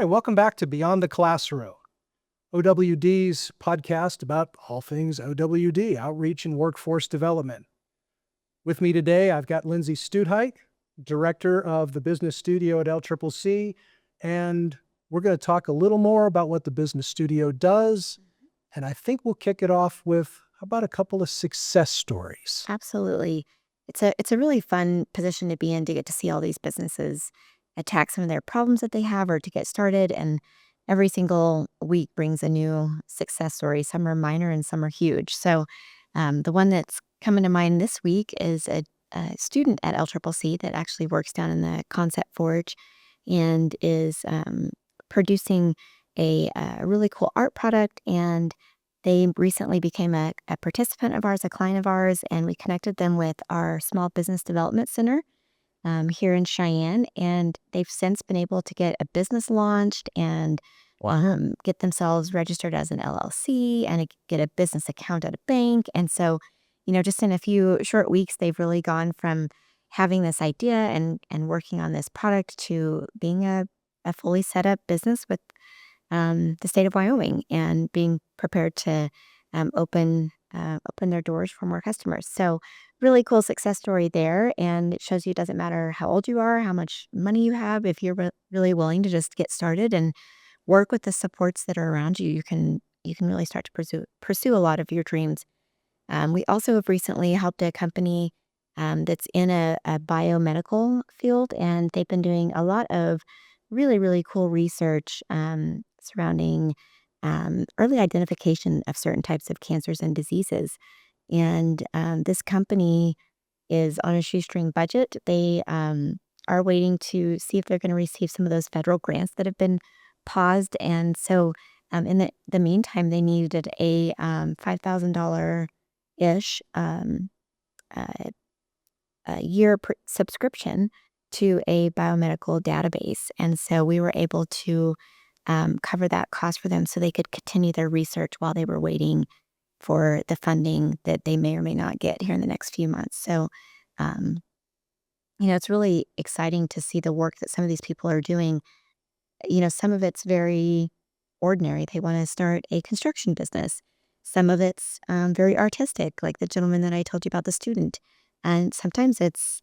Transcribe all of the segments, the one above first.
right, welcome back to Beyond the Classroom, OWD's podcast about all things OWD, outreach and workforce development. With me today, I've got Lindsey Stutheit, director of the business studio at LCCC, and we're going to talk a little more about what the business studio does, and I think we'll kick it off with about a couple of success stories. Absolutely. It's a really fun position to be in, to get to see all these businesses attack some of their problems that they have or to get started. And every single week brings a new success story. Some are minor and some are huge. So the one that's coming to mind this week is a student at LCCC that actually works down in the Concept Forge and is producing a really cool art product. And they recently became a participant of ours, a client of ours, and we connected them with our Small Business Development Center here in Cheyenne. And they've since been able to get a business launched and get themselves registered as an LLC and get a business account at a bank. And so, just in a few short weeks, they've really gone from having this idea and working on this product to being a fully set up business with the state of Wyoming and being prepared to open their doors for more customers. So really cool success story there. And it shows you it doesn't matter how old you are, how much money you have. If you're really willing to just get started and work with the supports that are around you, you can really start to pursue a lot of your dreams. We also have recently helped a company that's in a biomedical field, and they've been doing a lot of really, really cool research surrounding early identification of certain types of cancers and diseases. And this company is on a shoestring budget. They are waiting to see if they're going to receive some of those federal grants that have been paused. And so in the meantime, they needed a $5,000-ish a year subscription to a biomedical database. And so we were able to cover that cost for them so they could continue their research while they were waiting for the funding that they may or may not get here in the next few months. So, it's really exciting to see the work that some of these people are doing. Some of it's very ordinary. They want to start a construction business. Some of it's very artistic, like the gentleman that I told you about, the student. And sometimes it's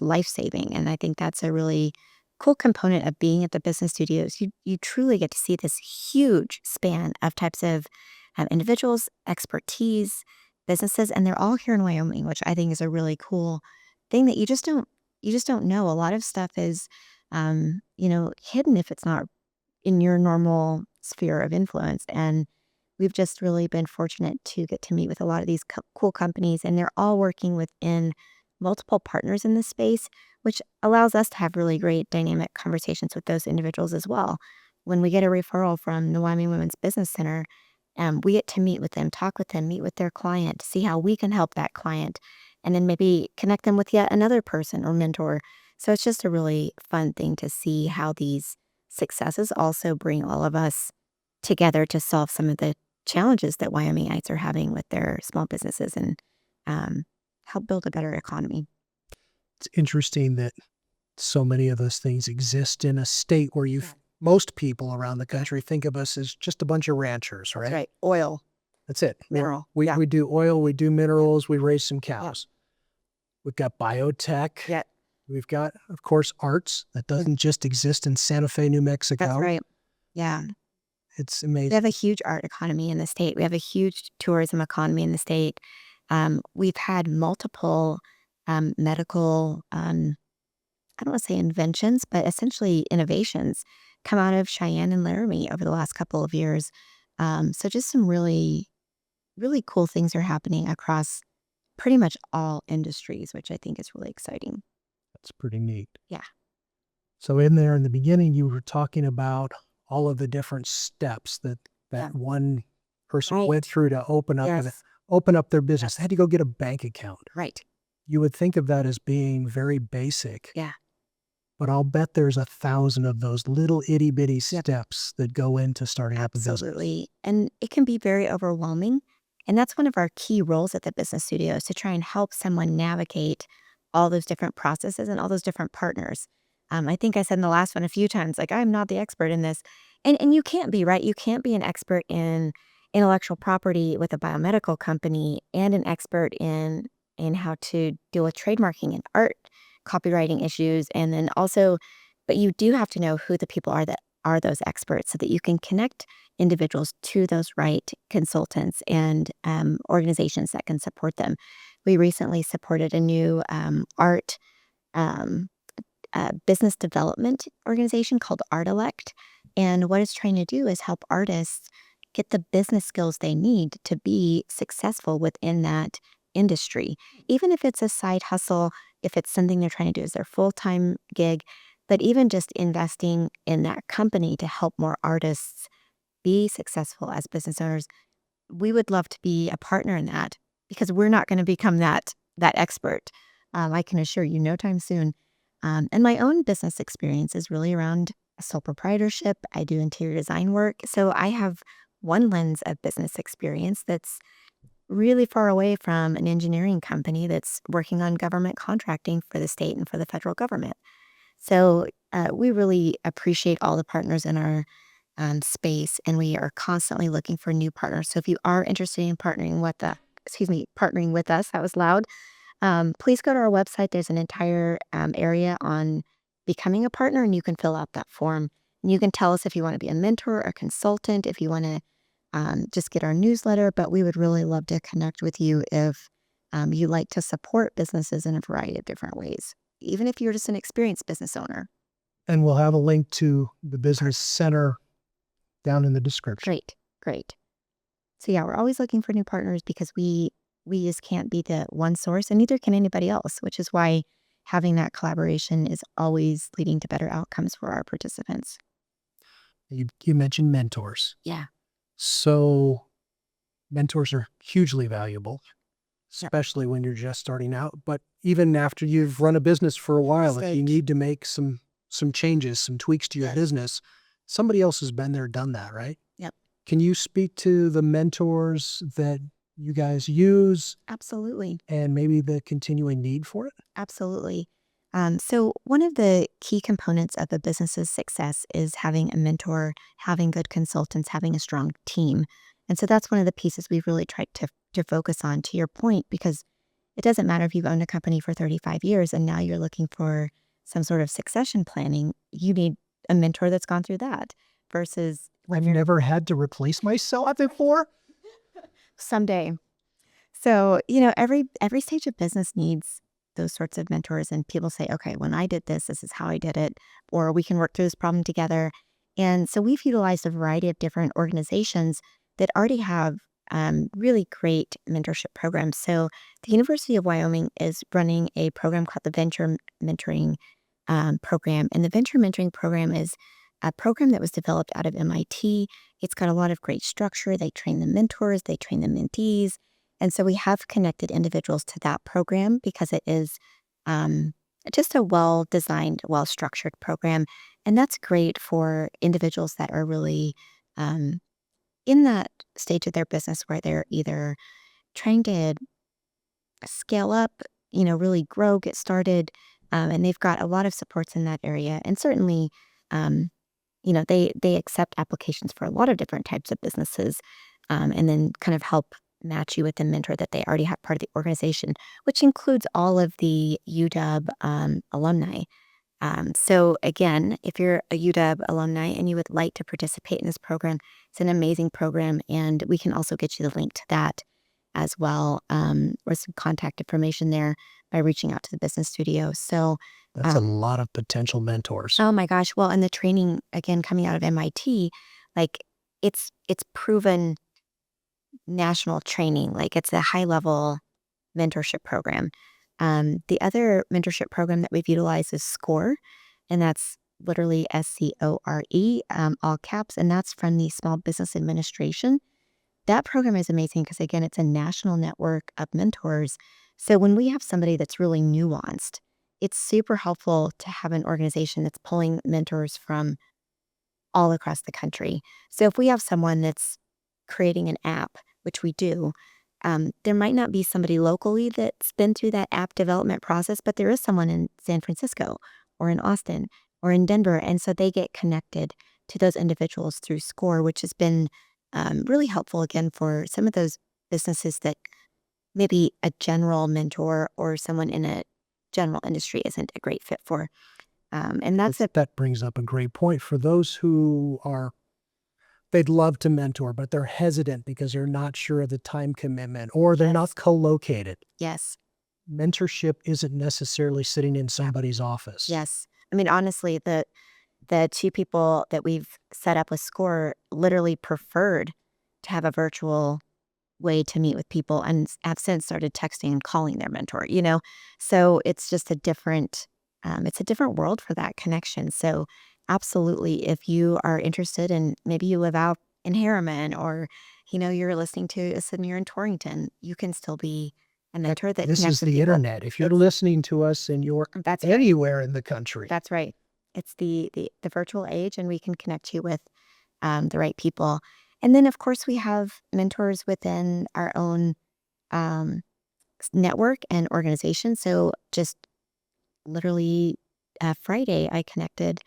life-saving. And I think that's a really cool component of being at the business studios. You truly get to see this huge span of types of individuals, expertise, businesses, and they're all here in Wyoming, which I think is a really cool thing that you just don't know. A lot of stuff is hidden if it's not in your normal sphere of influence. And we've just really been fortunate to get to meet with a lot of these cool companies, and they're all working within multiple partners in this space, which allows us to have really great dynamic conversations with those individuals as well. When we get a referral from the Wyoming Women's Business Center, we get to meet with them, talk with them, meet with their client, see how we can help that client, and then maybe connect them with yet another person or mentor. So it's just a really fun thing to see how these successes also bring all of us together to solve some of the challenges that Wyomingites are having with their small businesses and help build a better economy. It's interesting that so many of those things exist in a state where most people around the country think of us as just a bunch of ranchers, right? That's right. Oil. That's it. Mineral. We do oil, we do minerals, we raise some cows. We've got biotech. Yeah. We've got, of course, arts that doesn't just exist in Santa Fe, New Mexico. That's right. Yeah. It's amazing. We have a huge art economy in the state. We have a huge tourism economy in the state. We've had multiple medical, I don't want to say inventions, but essentially innovations come out of Cheyenne and Laramie over the last couple of years. So just some really, really cool things are happening across pretty much all industries, which I think is really exciting. That's pretty neat. Yeah. So in there in the beginning, you were talking about all of the different steps that one person went through to open up their business. They had to go get a bank account. Right. You would think of that as being very basic. Yeah. But I'll bet there's 1,000 of those little itty bitty steps that go into starting up a business. Absolutely. And it can be very overwhelming. And that's one of our key roles at the business studio, is to try and help someone navigate all those different processes and all those different partners. I think I said in the last one a few times, like, I'm not the expert in this. And you can't be, right? You can't be an expert in intellectual property with a biomedical company and an expert in how to deal with trademarking and art copywriting issues. And then also, but you do have to know who the people are that are those experts so that you can connect individuals to those right consultants and organizations that can support them. We recently supported a new art um, business development organization called Artelect. And what it's trying to do is help artists get the business skills they need to be successful within that industry. Even if it's a side hustle, if it's something they're trying to do as their full time gig, but even just investing in that company to help more artists be successful as business owners, we would love to be a partner in that because we're not going to become that expert. I can assure you, no time soon. And my own business experience is really around sole proprietorship. I do interior design work, so I have one lens of business experience that's really far away from an engineering company that's working on government contracting for the state and for the federal government. So we really appreciate all the partners in our space, and we are constantly looking for new partners. So if you are interested in partnering with us, that was loud. Please go to our website. There's an entire area on becoming a partner, and you can fill out that form. And you can tell us if you want to be a mentor, a consultant, if you want to just get our newsletter. But we would really love to connect with you if you like to support businesses in a variety of different ways, even if you're just an experienced business owner. And we'll have a link to the business center down in the description. Great. So yeah, we're always looking for new partners because we just can't be the one source, and neither can anybody else, which is why having that collaboration is always leading to better outcomes for our participants. You mentioned mentors. Yeah. So mentors are hugely valuable, Yep. especially when you're just starting out. But even after you've run a business for a while, if you need to make some changes, some tweaks to your business, somebody else has been there, done that, right? Yep. Can you speak to the mentors that you guys use Absolutely. and maybe the continuing need for it? Absolutely. So one of the key components of a business's success is having a mentor, having good consultants, having a strong team. And so that's one of the pieces we've really tried to focus on, to your point, because it doesn't matter if you've owned a company for 35 years and now you're looking for some sort of succession planning. You need a mentor that's gone through that versus I've never had to replace myself before. someday. So, every stage of business needs those sorts of mentors, and people say, okay, when I did this, this is how I did it, or we can work through this problem together. And so we've utilized a variety of different organizations that already have really great mentorship programs. So the University of Wyoming is running a program called the Venture Mentoring program. And the Venture Mentoring program is a program that was developed out of MIT. It's got a lot of great structure. They train the mentors, they train the mentees. And so we have connected individuals to that program because it is just a well-designed, well-structured program. And that's great for individuals that are really in that stage of their business where they're either trying to scale up, really grow, get started, and they've got a lot of supports in that area. And certainly, they accept applications for a lot of different types of businesses, and then kind of help match you with the mentor that they already have part of the organization, which includes all of the UW alumni. So again, if you're a UW alumni and you would like to participate in this program, it's an amazing program, and we can also get you the link to that as well, or some contact information there by reaching out to the business studio. So That's a lot of potential mentors. oh my gosh, well, and the training again coming out of MIT, like it's proven national training, like it's a high level mentorship program. The other mentorship program that we've utilized is SCORE, and that's literally SCORE, all caps, and that's from the Small Business Administration. That program is amazing because, again, it's a national network of mentors. So when we have somebody that's really nuanced, it's super helpful to have an organization that's pulling mentors from all across the country. So if we have someone that's creating an app, which we do, there might not be somebody locally that's been through that app development process, but there is someone in San Francisco or in Austin or in Denver. And so they get connected to those individuals through SCORE, which has been really helpful again for some of those businesses that maybe a general mentor or someone in a general industry isn't a great fit for. And That brings up a great point for those who they'd love to mentor, but they're hesitant because they're not sure of the time commitment or they're not co-located. yes, Mentorship isn't necessarily sitting in somebody's office. yes. I mean, honestly, the two people that we've set up with SCORE literally preferred to have a virtual way to meet with people and have since started texting and calling their mentor. So it's just it's a different world for that connection. So absolutely, if you are interested and maybe you live out in Harriman or, you're listening to us and you're in Torrington, you can still be a mentor that This connects is with the people. internet. If you're listening to us and you're That's right. anywhere in the country, That's right. It's the virtual age, and we can connect you with the right people. And then, of course, we have mentors within our own um, network and organization. So just literally Friday, I connected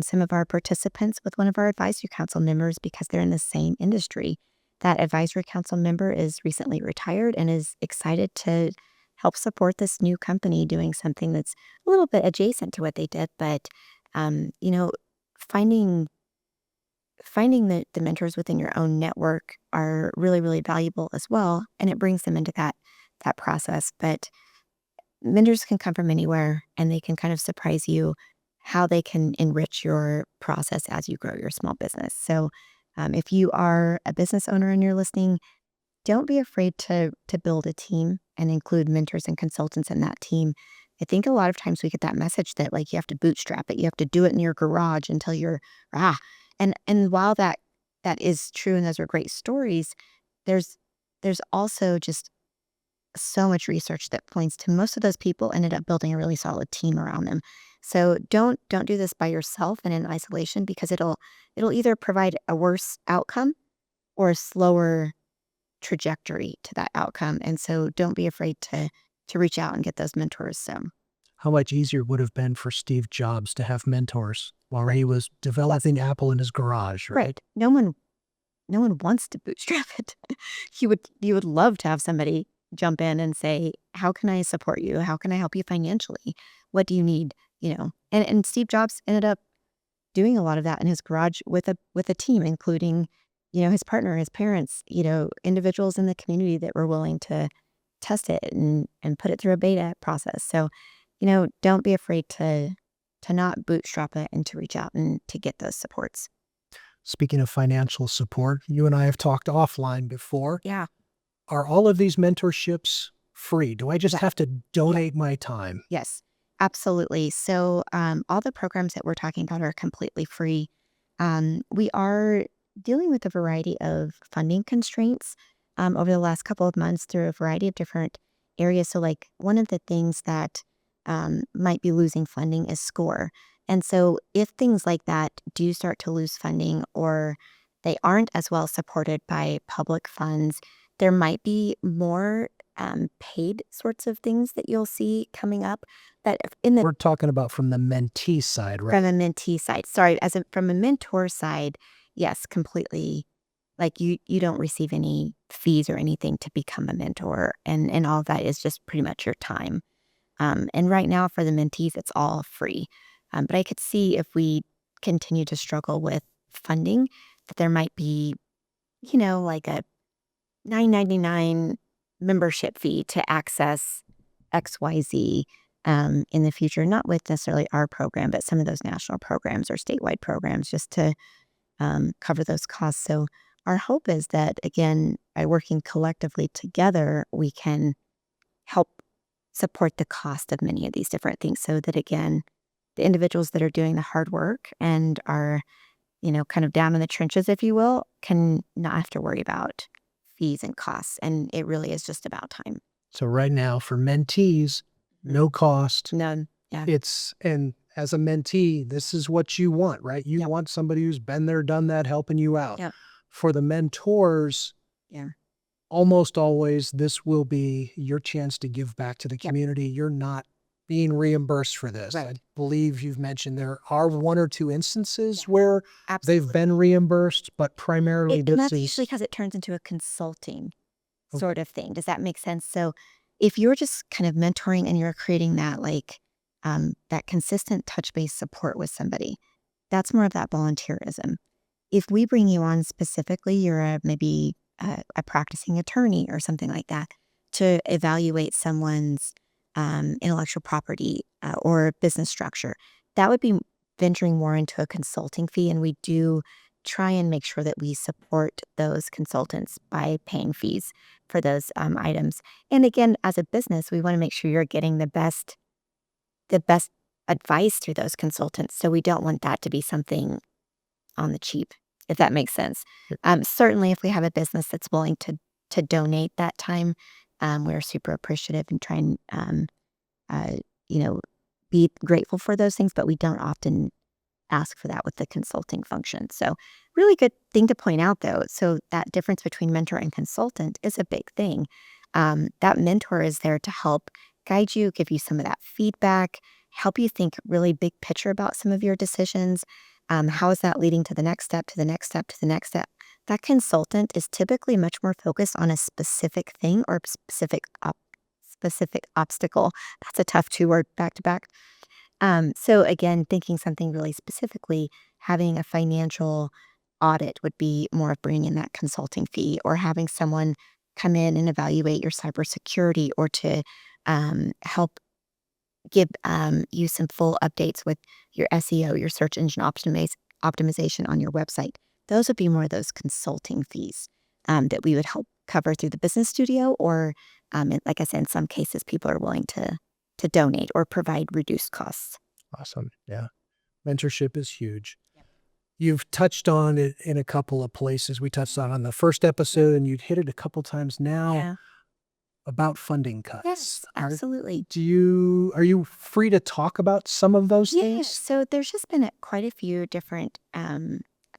some of our participants with one of our advisory council members because they're in the same industry. That advisory council member is recently retired and is excited to help support this new company doing something that's a little bit adjacent to what they did. But, finding the mentors within your own network are really, really valuable as well. And it brings them into that process. But vendors can come from anywhere and they can kind of surprise you how they can enrich your process as you grow your small business. So if you are a business owner and you're listening, don't be afraid to build a team and include mentors and consultants in that team. I think a lot of times we get that message that like you have to bootstrap it, you have to do it in your garage until you're and while that is true and those are great stories, there's also just so much research that points to most of those people ended up building a really solid team around them. So don't do this by yourself and in isolation because it'll either provide a worse outcome or a slower trajectory to that outcome. And so don't be afraid to reach out and get those mentors. So how much easier would have been for Steve Jobs to have mentors while he was developing Apple in his garage, right? No one wants to bootstrap it. You would love to have somebody jump in and say, how can I support you? How can I help you financially? What do you need? And Steve Jobs ended up doing a lot of that in his garage with a team, including, his partner, his parents, individuals in the community that were willing to test it and put it through a beta process. So, don't be afraid to not bootstrap it and to reach out and to get those supports. Speaking of financial support, you and I have talked offline before. Yeah. Are all of these mentorships free? Do I just have to donate my time? Yes, absolutely. So all the programs that we're talking about are completely free. We are dealing with a variety of funding constraints over the last couple of months through a variety of different areas. So like one of the things that might be losing funding is SCORE. And so if things like that do start to lose funding or they aren't as well supported by public funds, there might be more paid sorts of things that you'll see coming up that We're talking about from the mentee side, right? from a mentee side. Sorry, from a mentor side, yes, completely. Like you don't receive any fees or anything to become a mentor, and all of that is just pretty much your time. And right now for the mentees, it's all free. But I could see if we continue to struggle with funding, that there might be, like a $9.99 membership fee to access XYZ in the future, not with necessarily our program, but some of those national programs or statewide programs just to cover those costs. So our hope is that, again, by working collectively together, we can help support the cost of many of these different things so that, again, the individuals that are doing the hard work and are, kind of down in the trenches, if you will, can not have to worry about fees and costs. And it really is just about time. So right now for mentees, no cost. None. Yeah. And as a mentee, this is what you want, right? You want somebody who's been there, done that, helping you out. Yeah. For the mentors, almost always this will be your chance to give back to the community. You're not being reimbursed for this. I Right. believe you've mentioned there are one or two instances where they've Absolutely. been reimbursed, but primarily And this that's is usually because it turns into a consulting okay. sort of thing. Does that make sense? So if you're just kind of mentoring and you're creating that that consistent touch base support with somebody, that's more of that volunteerism. If we bring you on specifically, you're maybe a practicing attorney or something like that to evaluate someone's intellectual property or business structure, that would be venturing more into a consulting fee. And we do try and make sure that we support those consultants by paying fees for those items. And again, as a business, we want to make sure you're getting the best advice through those consultants. So we don't want that to be something on the cheap, if that makes sense. Certainly, if we have a business that's willing to donate that time, we're super appreciative and try and uh, you know be grateful for those things. But we don't often ask for that with the consulting function. So, really good thing to point out, though. So that difference between mentor and consultant is a big thing. That mentor is there to help guide you, give you some of that feedback, help you think really big picture about some of your decisions. How is that leading to the next step, to the next step, to the next step? That consultant is typically much more focused on a specific thing or specific obstacle. That's a tough two word back to back. So again, thinking something really specifically, having a financial audit would be more of bringing in that consulting fee, or having someone come in and evaluate your cybersecurity, or to help give you some full updates with your SEO, your search engine optimization on your website. Those would be more of those consulting fees that we would help cover through the business studio, or like I said, in some cases, people are willing to donate or provide reduced costs. Awesome. Yeah. Mentorship is huge. You've touched on it in a couple of places. We touched on the first episode, and you'd hit it a couple times now Yeah. about funding cuts. Yes, absolutely. Are you free to talk about some of those Yeah. things? So there's just been quite a few different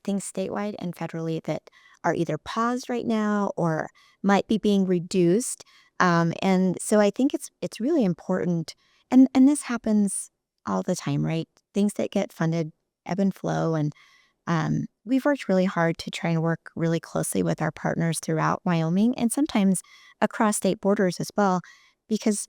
things statewide and federally that are either paused right now or might be being reduced. And so I think it's really important, and this happens all the time, right? Things that get funded ebb and flow, and we've worked really hard to try and work really closely with our partners throughout Wyoming, and sometimes across state borders as well, because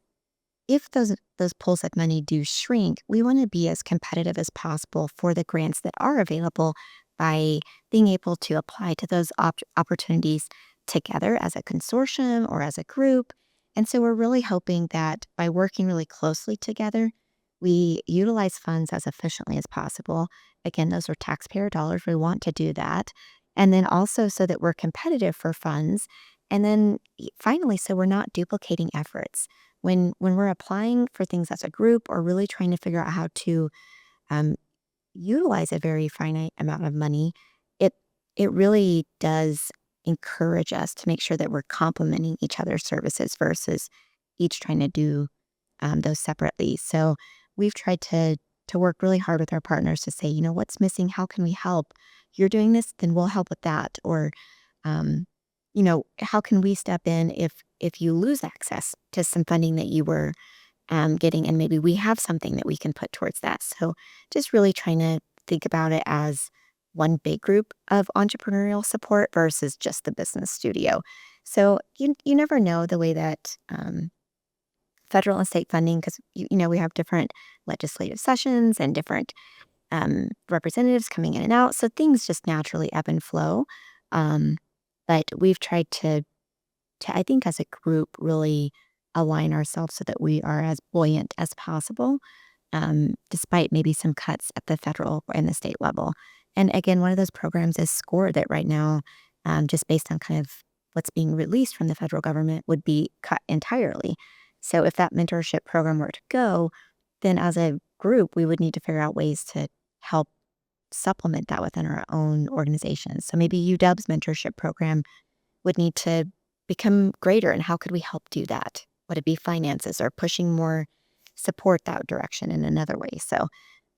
if those pools of money do shrink, we want to be as competitive as possible for the grants that are available by being able to apply to those opportunities together as a consortium or as a group. And so we're really hoping that by working really closely together, we utilize funds as efficiently as possible. Again, those are taxpayer dollars. We want to do that. And then also so that we're competitive for funds. And then finally, so we're not duplicating efforts when we're applying for things as a group, or really trying to figure out how to um, utilize a very finite amount of money, it it really does encourage us to make sure that we're complementing each other's services versus each trying to do those separately. So we've tried to work really hard with our partners to say, what's missing? How can we help? You're doing this, then we'll help with that. Or um, how can we step in if you lose access to some funding that you were getting, and maybe we have something that we can put towards that. So just really trying to think about it as one big group of entrepreneurial support versus just the business studio. So you never know the way that federal and state funding, because we have different legislative sessions and different representatives coming in and out. So things just naturally ebb and flow. Um, but we've tried to, I think, as a group, really align ourselves so that we are as buoyant as possible, despite maybe some cuts at the federal and the state level. And again, one of those programs is SCORE that right now, just based on kind of what's being released from the federal government, would be cut entirely. So if that mentorship program were to go, then as a group, we would need to figure out ways to help supplement that within our own organizations. So maybe UW's mentorship program would need to become greater. And how could we help do that? Would it be finances or pushing more support that direction in another way? So,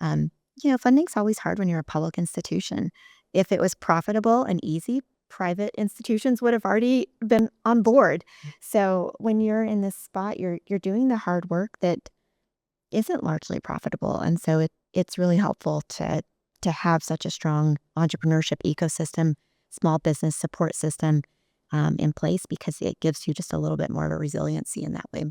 funding's always hard when you're a public institution. If it was profitable and easy, private institutions would have already been on board. So when you're in this spot, you're doing the hard work that isn't largely profitable. And so it's really helpful to have such a strong entrepreneurship ecosystem, small business support system in place, because it gives you just a little bit more of a resiliency in that way.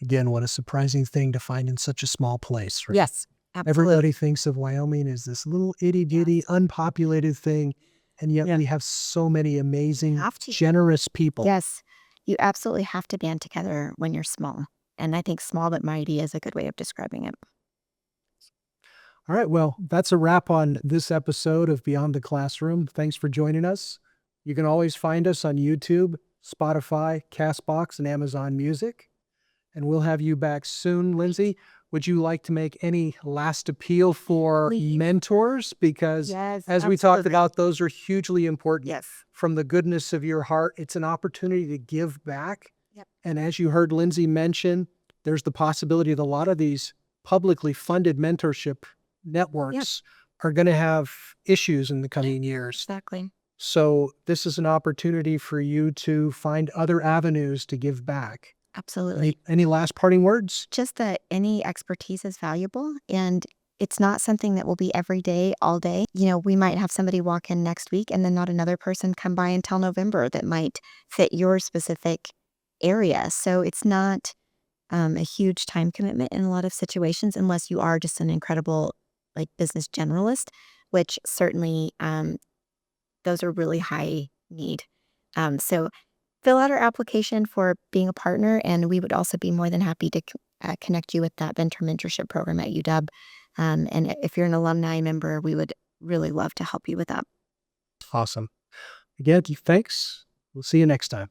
Again, what a surprising thing to find in such a small place, right? Yes, absolutely. Everybody thinks of Wyoming as this little itty bitty, unpopulated thing. And yet we have so many amazing, have to. generous people. Yes, you absolutely have to band together when you're small. And I think small but mighty is a good way of describing it. All right. Well, that's a wrap on this episode of Beyond the Classroom. Thanks for joining us. You can always find us on YouTube, Spotify, Castbox, and Amazon Music. And we'll have you back soon. Lindsey, would you like to make any last appeal for mentors? Because as we talked about, those are hugely important. Yes. From the goodness of your heart, it's an opportunity to give back. Yep. And as you heard Lindsey mention, there's the possibility that a lot of these publicly funded mentorship networks are going to have issues in the coming years. Exactly. So this is an opportunity for you to find other avenues to give back. Absolutely. Any last parting words? Just that any expertise is valuable, and it's not something that will be every day, all day. We might have somebody walk in next week and then not another person come by until November that might fit your specific area. So it's not a huge time commitment in a lot of situations, unless you are just an incredible business generalist, which certainly those are really high need. So fill out our application for being a partner, and we would also be more than happy to connect you with that mentorship program at UW. And if you're an alumni member, we would really love to help you with that. Awesome. Again, thanks. We'll see you next time.